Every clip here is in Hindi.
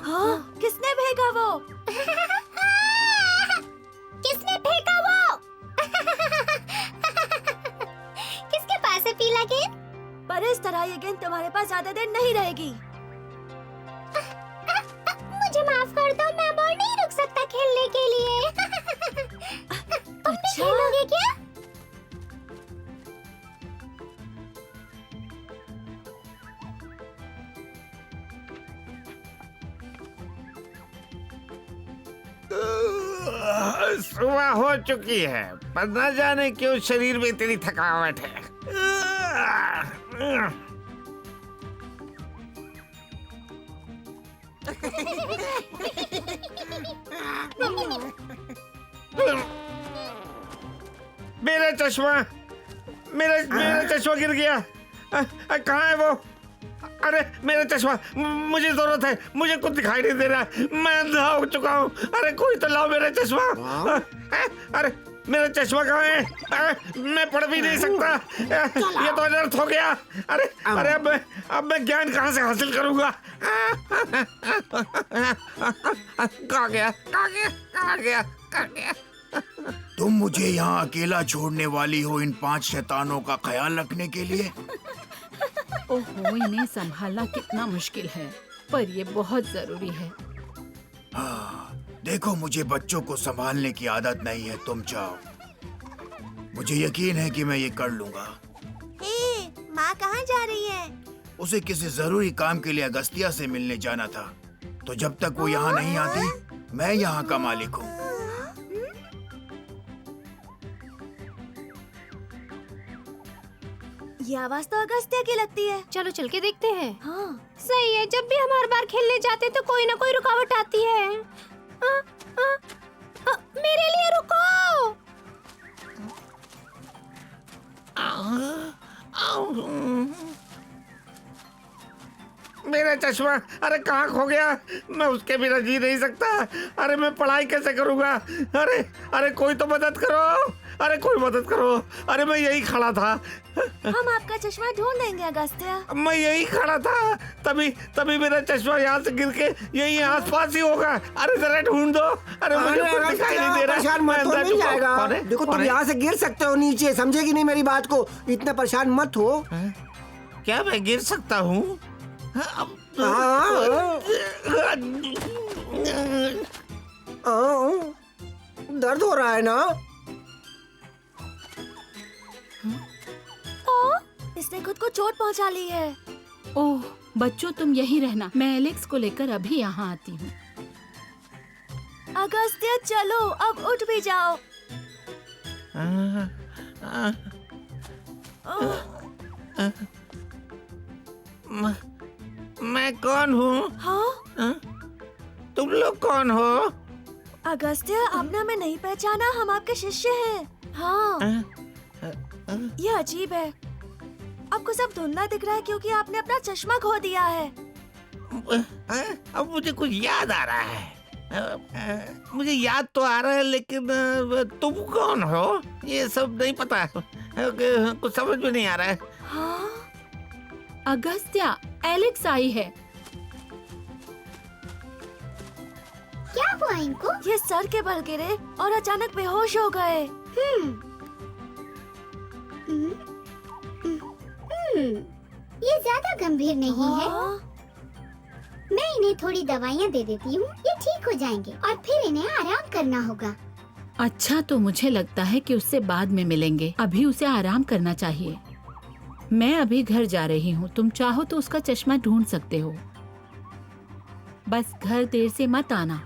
हाँ, किसने फेंका वो? किसने फेंका वो? किसके पास है पीला गेंद? पर इस तरह ये गेंद तुम्हारे पास ज्यादा देर नहीं रहेगी। मुझे माफ कर दो, मैं और नहीं रुक सकता खेलने के लिए। तुम भी खेलोगे क्या? सुबह हो चुकी है पर न जाने क्यों शरीर में इतनी थकावट है। मेरा चश्मा मेरा चश्मा गिर गया। कहाँ है वो? अरे मेरा चश्मा, मुझे जरूरत है, मुझे कुछ दिखाई नहीं दे रहा है, मैं अंधा हो चुका हूँ। अरे कोई तो लाओ मेरा चश्मा। अरे मेरा चश्मा कहाँ है? मैं पढ़ भी नहीं सकता, ये तो अनर्थ हो गया। अरे अरे अब मैं ज्ञान कहाँ से हासिल करूँगा? कहाँ गया? तुम मुझे यहाँ अकेला छोड़ने वाली हो इन 5 शैतानों का ख्याल रखने के लिए? ओहो, इन्हें संभालना कितना मुश्किल है, पर ये बहुत जरूरी है। हाँ, देखो मुझे बच्चों को संभालने की आदत नहीं है, तुम जाओ। मुझे यकीन है कि मैं ये कर लूँगा। माँ कहाँ जा रही है? उसे किसी जरूरी काम के लिए अगस्त्या से मिलने जाना था, तो जब तक वो यहाँ नहीं आती, मैं यहाँ का मालिक हूँ। ये आवाज तो अगस्त्या की लगती है। चलो चल के देखते हैं। हाँ, सही है, जब भी हम हर बार खेलने जाते तो कोई ना कोई रुकावट आती है। मेरे लिए रुको। मेरा चश्मा, अरे कहाँ खो गया? मैं उसके बिना जी नहीं सकता। अरे मैं पढ़ाई कैसे करूँगा? अरे कोई तो मदद करो, अरे कोई मदद करो। अरे मैं यही खड़ा था, हम आपका चश्मा ढूंढ लेंगे अगस्त्या। मैं यही खड़ा था, तभी मेरा चश्मा यहाँ से गिर के यही आसपास ही होगा। अरे जरा ढूंढ दो। अरे मुझे कुछ दिखाई नहीं दे रहा। परेशान मत हो, नहीं जाएगा। देखो तुम यहाँ से गिर सकते हो नीचे, समझेगी नहीं मेरी बात को? इतना परेशान मत हो। क्या मैं गिर सकता हूँ? दर्द हो रहा है ना? इसने खुद को चोट पहुंचा ली है। ओह बच्चों, तुम यही रहना, मैं एलेक्स को लेकर अभी यहाँ आती हूँ। अगस्त्या चलो, अब उठ भी जाओ। मैं कौन हूँ? हाँ, तुम लोग कौन हो? अगस्त्या, आपने हमें नहीं पहचाना, हम आपके शिष्य हैं। हाँ, ये अजीब है, आपको सब धुंधला दिख रहा है क्योंकि आपने अपना चश्मा खो दिया है। अब मुझे कुछ याद आ रहा है। मुझे याद तो आ रहा है, लेकिन तुम कौन हो ये सब नहीं पता। कुछ समझ में नहीं आ रहा है। हाँ? अगस्त्या, एलेक्स आई है। क्या हुआ इनको? ये सर के बल गिरे और अचानक बेहोश हो गए। ये ज्यादा गंभीर नहीं है। हाँ? मैं इन्हें थोड़ी दवाइयाँ दे देती हूँ, ये ठीक हो जाएंगे और फिर इन्हें आराम करना होगा। अच्छा, तो मुझे लगता है कि उससे बाद में मिलेंगे, अभी उसे आराम करना चाहिए। मैं अभी घर जा रही हूँ, तुम चाहो तो उसका चश्मा ढूंढ सकते हो, बस घर देर से मत आना।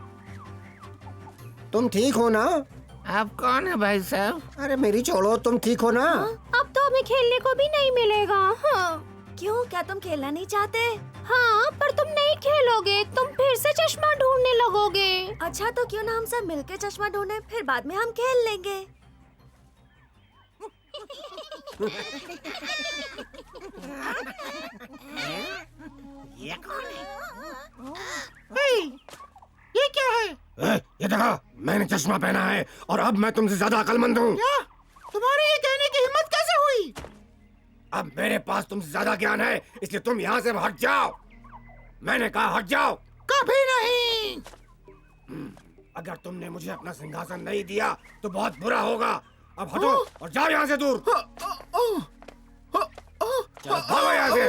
तुम ठीक हो ना? आप कौन है भाई साहब? अरे मेरी छोड़ो, तुम ठीक हो ना? अब तो हमें खेलने को भी नहीं मिलेगा। हाँ। क्यों, क्या तुम खेलना नहीं चाहते? हाँ, पर तुम नहीं खेलोगे, तुम फिर से चश्मा ढूंढने लगोगे। अच्छा, तो क्यों ना हम सब मिलके चश्मा ढूंढे, फिर बाद में हम खेल लेंगे। ये कौन है? ये क्या है? ये देखो, मैंने चश्मा पहना है और अब मैं तुमसे ज्यादा अक्लमंद हूँ। क्या? तुम्हारे ये कहने की हिम्मत कैसे हुई? अब मेरे पास तुमसे ज्यादा ज्ञान है, इसलिए तुम यहाँ से हट जाओ। मैंने कहा हट जाओ। कभी नहीं। अगर तुमने मुझे अपना सिंहासन नहीं दिया तो बहुत बुरा होगा। अब हटो और जाओ यहाँ से दूर। चलो भागो यहाँ से।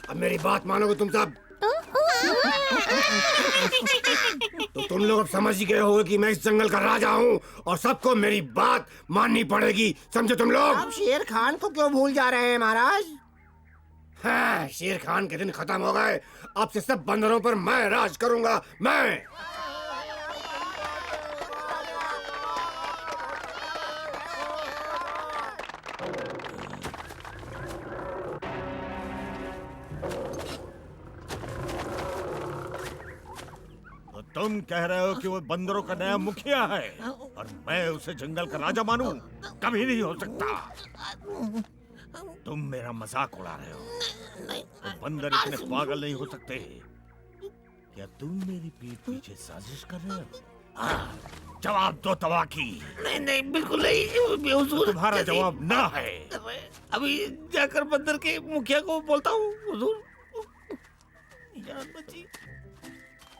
अब मेरी बात मानोगे तुम सब? तो तुम लोग अब समझ ही गए होगे कि मैं इस जंगल का राजा हूँ और सबको मेरी बात माननी पड़ेगी, समझे तुम लोग? आप शेर खान को क्यों भूल जा रहे हैं महाराज? हाँ, शेर खान के दिन खत्म हो गए। अब से सब बंदरों पर मैं राज करूंगा, मैं। तो तुम कह रहे हो कि वो बंदरों का नया मुखिया है और मैं उसे जंगल का राजा मानूं? कभी नहीं हो सकता। तुम मेरा मजाक उड़ा रहे हो। तो बंदर इतने पागल नहीं हो सकते। क्या तुम मेरी पीठ पीछे साजिश कर रहे हो? जवाब दो तवाकी। नहीं नहीं बिल्कुल नहीं हुजूर। तुम्हारा जवाब ना है। अभी जाकर बंदर के मुखिया को बोलता हूँ हुजूर। जान बची।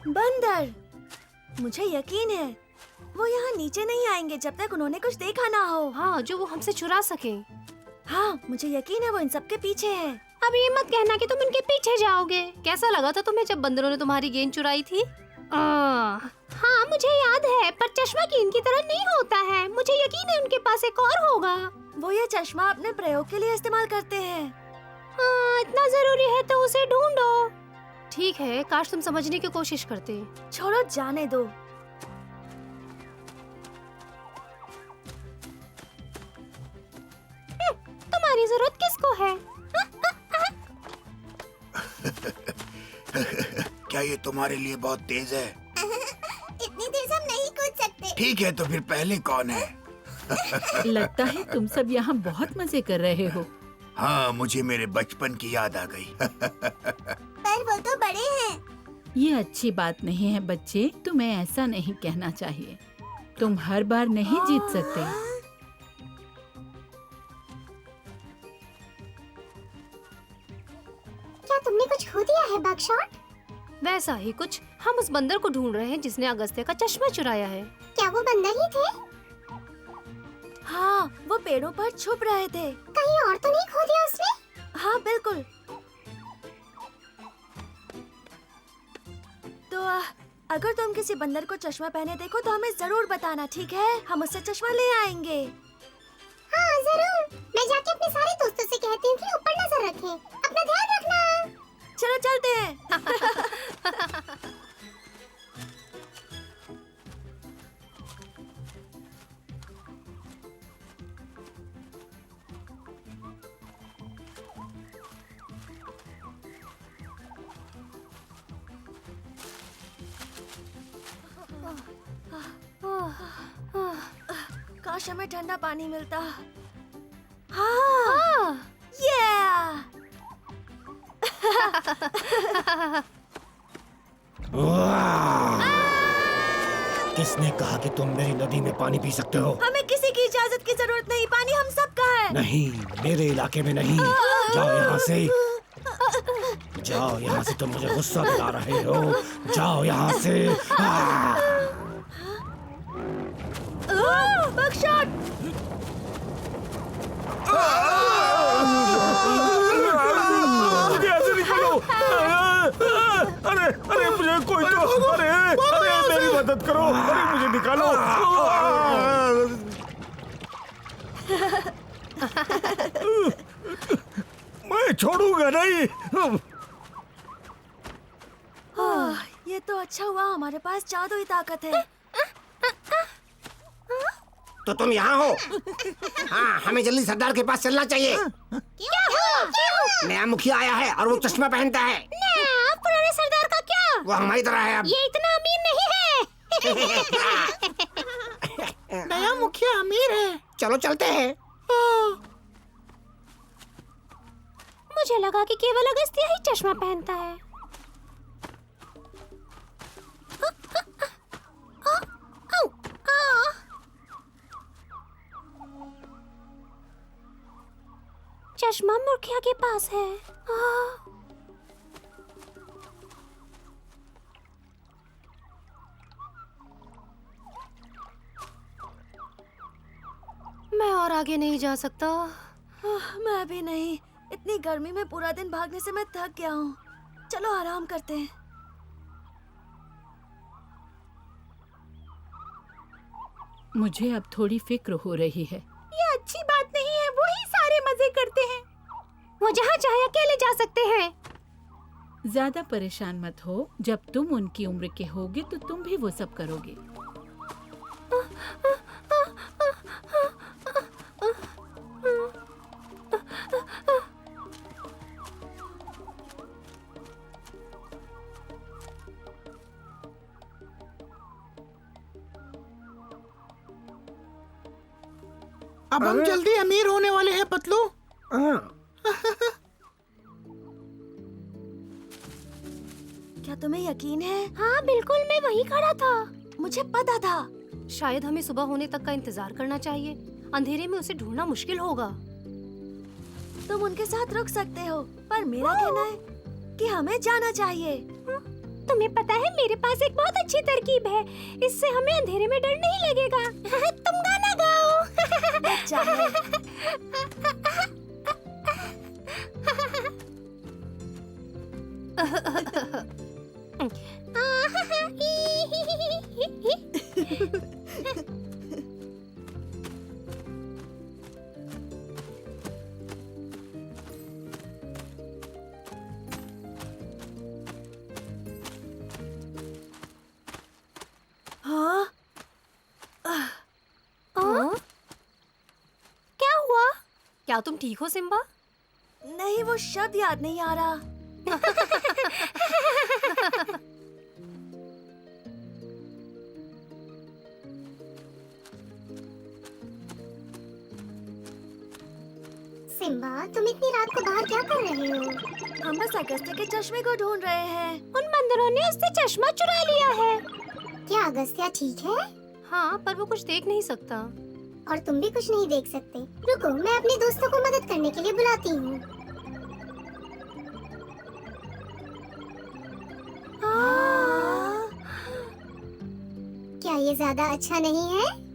बंदर, मुझे यकीन है वो यहाँ नीचे नहीं आएंगे जब तक उन्होंने कुछ देखा ना हो। हाँ, जो वो हमसे चुरा सके। हाँ, मुझे यकीन है वो इन सबके पीछे है। अब ये मत कहना कि तुम इनके पीछे जाओगे। कैसा लगा था तुम्हें जब बंदरों ने तुम्हारी गेंद चुराई थी? हाँ, मुझे याद है, पर चश्मा की इनकी तरह नहीं होता है। मुझे यकीन है उनके पास एक और होगा। वो ये चश्मा अपने प्रयोग के लिए इस्तेमाल करते हैं। हाँ, इतना जरूरी है तो उसे ढूंढो। ठीक है, काश तुम समझने की कोशिश करते। छोड़ो, जाने दो। तुम्हारी जरूरत किसको है? क्या ये तुम्हारे लिए बहुत तेज है? इतनी तेज हम नहीं कूद सकते। ठीक है, तो फिर पहले कौन है? लगता है तुम सब यहाँ बहुत मजे कर रहे हो। हाँ, मुझे मेरे बचपन की याद आ गई। पर वो तो बड़े हैं। ये अच्छी बात नहीं है बच्चे, तुम्हें ऐसा नहीं कहना चाहिए। तुम हर बार नहीं जीत सकते। क्या तुमने कुछ खो दिया है बगशॉट? वैसा ही कुछ। हम उस बंदर को ढूंढ रहे हैं जिसने अगस्त्य का चश्मा चुराया है। क्या वो बंदर ही थे? हाँ, वो पेड़ों पर छुप रहे थे। कहीं और तो नहीं खो दिया उसने? हाँ, बिल्कुल। तो अगर तुम किसी बंदर को चश्मा पहने देखो तो हमें जरूर बताना, ठीक है? हम उससे चश्मा ले आएंगे। हाँ जरूर। मैं जाके अपने सारे दोस्तों से कहती हूँ कि ऊपर नजर रखें। अपना ध्यान रखना। चलो चलते हैं। काश हमें ठंडा पानी मिलता। हाँ, yeah! किसने कहा कि तुम मेरी नदी में पानी पी सकते हो? हमें किसी की इजाजत की जरूरत नहीं। पानी हम सबका है। नहीं, मेरे इलाके में नहीं। जाओ यहाँ से। जाओ यहाँ से, तुम मुझे गुस्सा दिला रहे हो। जाओ यहाँ से। बगशॉट! यहाँ से निकलो। अरे अरे मुझे कोई तो, अरे अरे मेरी मदद करो। अरे मुझे निकालो। मैं छोड़ूंगा नहीं। ये तो अच्छा हुआ हमारे पास जादुई ताकत है। तो तुम यहाँ हो? हाँ, हमें जल्दी सरदार के पास चलना चाहिए। क्या हुआ? नया मुखिया आया है और वो चश्मा पहनता है। नया पुराने सरदार का क्या? वो हमारी तरह है अब। ये इतना अमीर नहीं है। नया मुखिया अमीर है। चलो चलते हैं। मुझे लगा कि केवल अगस्त्य ही चश्मा पहनता है। चश्मा मुखिया के पास है। आगे नहीं जा सकता। मैं भी नहीं। इतनी गर्मी में पूरा दिन भागने से मैं थक गया हूँ। चलो आराम करते हैं। मुझे अब थोड़ी फिक्र हो रही है। ये अच्छी बात नहीं है। वो ही सारे मजे करते हैं। वो जहाँ चाहे अकेले जा सकते हैं। ज्यादा परेशान मत हो। जब तुम उनकी उम्र के होगे तो तुम भी वो सब करोगे। अब हम जल्दी अमीर होने वाले हैं पतलू। क्या तुम्हें यकीन है? हाँ बिल्कुल, मैं वहीं खड़ा था। मुझे पता था। शायद हमें सुबह होने तक का इंतजार करना चाहिए। अंधेरे में उसे ढूंढना मुश्किल होगा। तुम उनके साथ रुक सकते हो, पर मेरा कहना है कि हमें जाना चाहिए। तुम्हें पता है मेरे पास एक बहुत अच्छी तरकीब है। इससे हमें अंधेरे में डर नहीं लगेगा। तुम गाना गाओ। हाँ? क्या हुआ? क्या तुम ठीक हो सिम्बा? नहीं, वो शब्द याद नहीं आ रहा। सिम्बा, तुम इतनी रात को बाहर क्या कर रहे हो? हम बस अगस्त्य के चश्मे को ढूंढ रहे हैं। उन बंदरों ने उससे चश्मा चुरा लिया है। क्या अगस्त्या ठीक है? हाँ, पर वो कुछ देख नहीं सकता। और तुम भी कुछ नहीं देख सकते। रुको, मैं अपने दोस्तों को मदद करने के लिए बुलाती हूँ। क्या ये ज्यादा अच्छा नहीं है?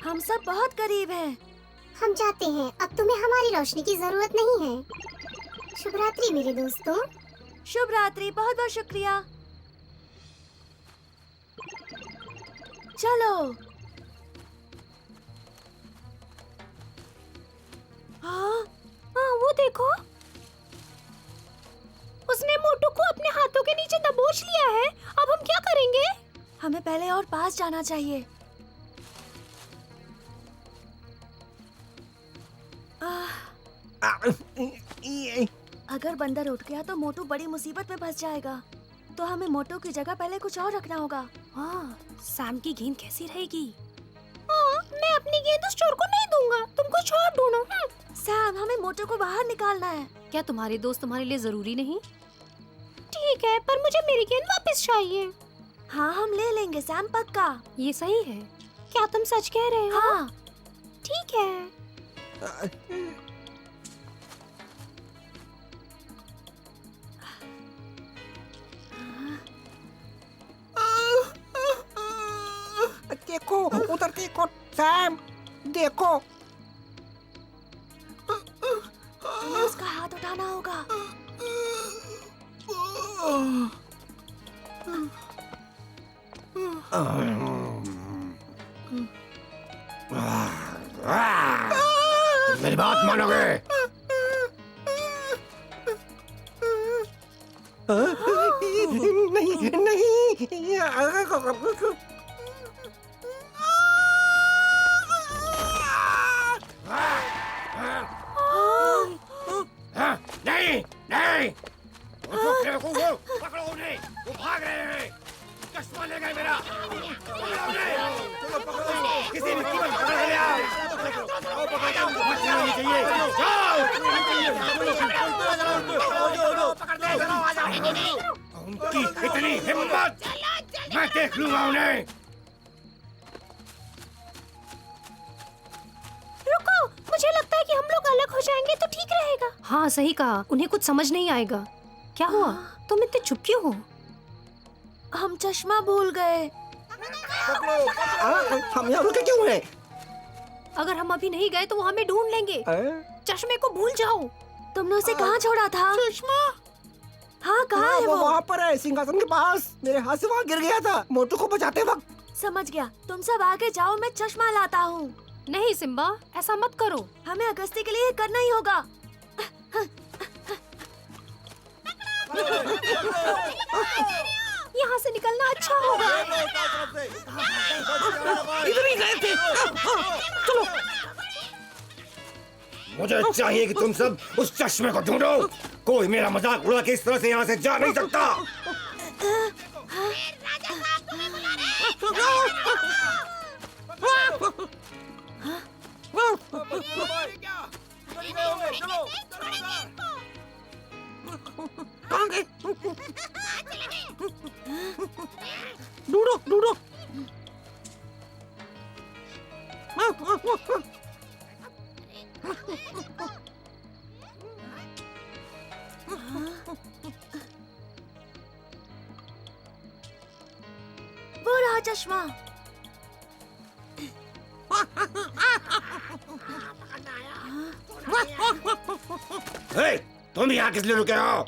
हम सब बहुत करीब हैं। हम जाते हैं। अब तुम्हें हमारी रोशनी की जरूरत नहीं है। शुभ रात्रि मेरे दोस्तों। शुभ रात्रि। बहुत बहुत शुक्रिया। चलो। हाँ? वो देखो, उसने मोटू को अपने हाथों के नीचे दबोच लिया है। अब हम क्या करेंगे? हमें पहले और पास जाना चाहिए। अगर बंदर उठ गया तो मोटू बड़ी मुसीबत में फंस जाएगा। तो हमें मोटू की जगह पहले कुछ और रखना होगा। हाँ, सैम की गेंद कैसी रहेगी? मैं अपनी गेंद उस चोर को नहीं दूंगा। तुम कुछ और ढूंढो। सैम, हमें मोटू को बाहर निकालना है। क्या तुम्हारे दोस्त तुम्हारे लिए जरूरी नहीं? ठीक है, पर मुझे मेरी गेंद वापस चाहिए। हाँ, हम ले लेंगे सैम, पक्का। ये सही है। क्या तुम सच कह रहे हो? हाँ। ठीक है। देखो, उधर देखो सैम, देखो। तुम्हें उसका हाथ उठाना होगा। मेरी बात मानोगे? नहीं नहीं, वो बेवकूफ हो, पकड़ो उन्हें, वो भाग रहे हैं, चश्मा ले गए मेरा, पकड़ो उन्हें, किसी भी कीमत पर पकड़ के ले आओ, मत नहीं चाहिए, जाओ, उनकी इतनी हिम्मत, मैं देख लूंगा उन्हें। रुको, मुझे लगता है कि हम लोग अलग हो जाएंगे तो ठीक रहेगा। हाँ सही कहा, उन्हें कुछ समझ नहीं आएगा। क्या हुआ, तुम इतने चुप क्यों हो? हम चश्मा भूल गए। हम यहाँ रुके क्यों हैं? अगर हम अभी नहीं गए तो वो हमें ढूंढ लेंगे। चश्मे को भूल जाओ। तुमने उसे कहाँ छोड़ा था? चश्मा? हाँ, कहाँ है वो? वहाँ पर है, सिंहासन के पास। मेरे हाथ से वहाँ गिर गया था मोटू को बचाते वक्त। समझ गया, तुम सब आगे जाओ, मैं चश्मा लाता हूँ। नहीं सिम्बा, ऐसा मत करो। हमें अगस्ती के लिए करना ही होगा। यहाँ से निकलना अच्छा होगा। इधर ही गए थे। चलो। मुझे चाहिए कि तुम सब उस चश्मे को ढूंढो। कोई मेरा मजाक उड़ा के इस तरह से यहाँ से जा नहीं सकता। कहाँ गए? ढूंढो ढूंढो। वो रहा चश्मा। हे, तुम यहाँ किस लिए रुके हो?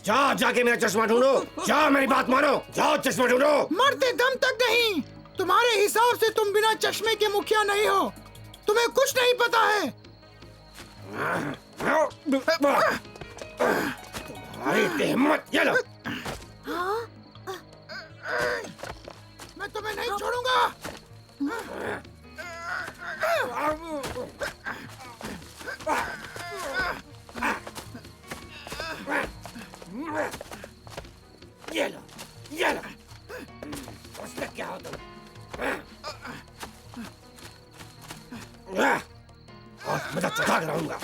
जाओ जाके मेरा चश्मा ढूंढो। जाओ, मेरी बात मानो, जाओ चश्मा ढूंढो। मरते दम तक नहीं। तुम्हारे हिसाब से तुम बिना चश्मे के मुखिया नहीं हो। तुम्हें कुछ नहीं पता है। तुम्हारी हिम्मत, ये लो। मैं तुम्हें नहीं छोड़ूंगा। ये लो, ये लो। उसमें क्या हो तुम? और मजा चढ़ा कर रहूंगा।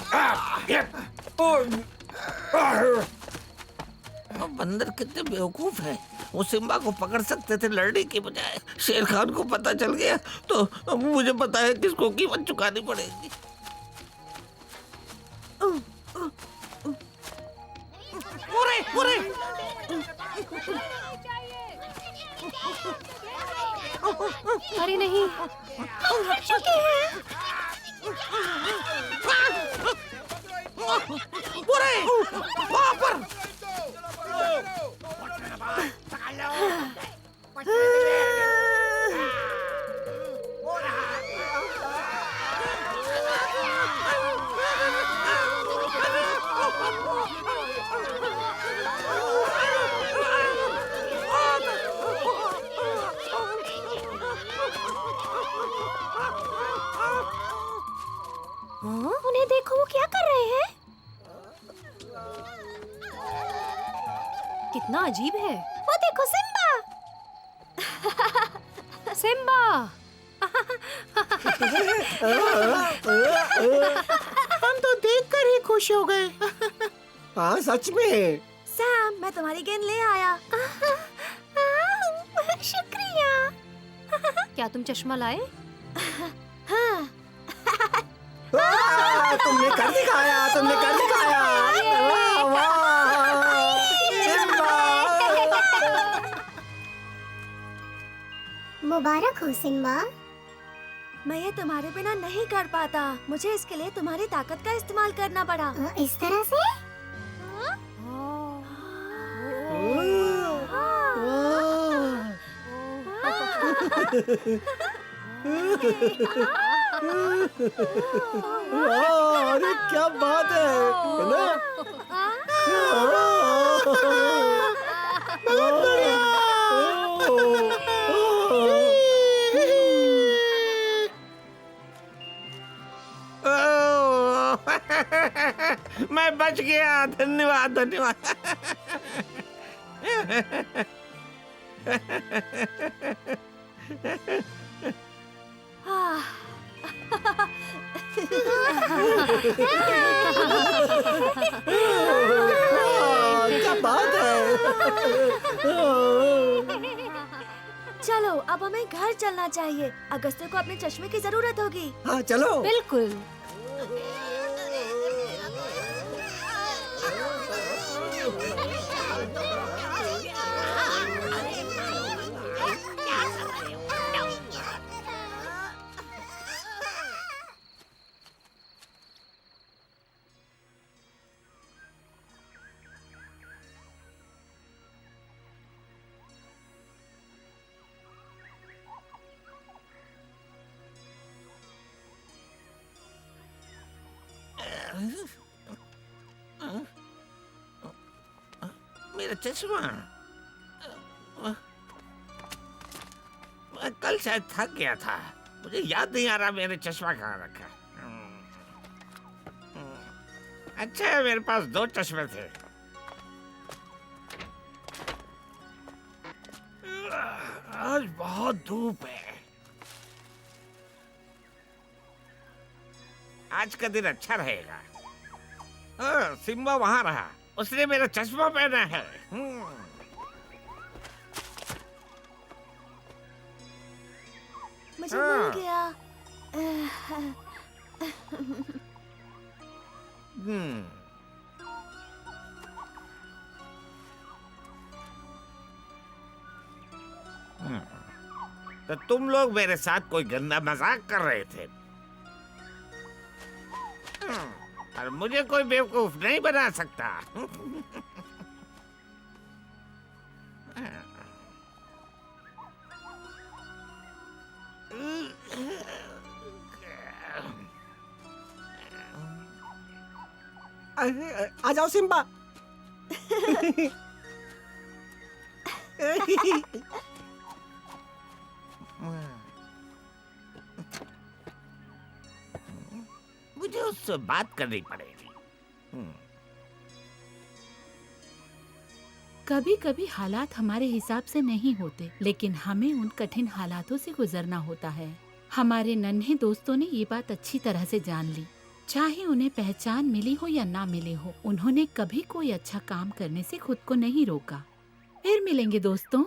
बंदर कितने बेवकूफ हैं। वो सिम्बा को पकड़ सकते थे लड़ने के बजाय। शेर खान को पता चल गया तो मुझे पता है किसको कीमत चुकानी पड़ेगी। पूरे पूरे अरे नहीं, हम मर चुके हैं। पूरे वहाँ पर। उन्हें देखो, वो क्या कर रहे हैं? कितना अजीब है। वो देखो सिम्बा। सिम्बा। हम तो देखकर ही खुश हो गए। हाँ सच में। सैम, मैं तुम्हारी गेंद ले आया। शुक्रिया। क्या तुम चश्मा लाए? हाँ। तुमने कर दिखाया, तुमने कर दिखाया। वाह, वाह, सिम्बा। मुबारक हो सिम्बा। मैं ये तुम्हारे बिना नहीं कर पाता। मुझे इसके लिए तुम्हारी ताकत का इस्तेमाल करना पड़ा। इस तरह से? अरे क्या बात है ना? बहुत बढ़िया। मैं बच गया। धन्यवाद धन्यवाद। हाँ। क्या बात है। चलो अब हमें घर चलना चाहिए। अगस्त्य को अपने चश्मे की जरूरत होगी। हाँ चलो। बिल्कुल। मेरा चश्मा। मैं कल शायद थक गया था, मुझे याद नहीं आ रहा मेरे चश्मा कहाँ रखा। अच्छा है मेरे पास 2 चश्मे थे। आज बहुत धूप है। आज का दिन अच्छा रहेगा। सिम्बा वहां रहा, उसने मेरा चश्मा पहना है। मुझे मिल गया। तो तुम लोग मेरे साथ कोई गंदा मजाक कर रहे थे और मुझे कोई बेवकूफ नहीं बना सकता। आ जाओ सिम्बा। मुझे उससे बात करनी पड़ेगी। कभी कभी हालात हमारे हिसाब से नहीं होते, लेकिन हमें उन कठिन हालातों से गुजरना होता है। हमारे नन्हे दोस्तों ने ये बात अच्छी तरह से जान ली। चाहे उन्हें पहचान मिली हो या ना मिली हो, उन्होंने कभी कोई अच्छा काम करने से खुद को नहीं रोका। फिर मिलेंगे दोस्तों।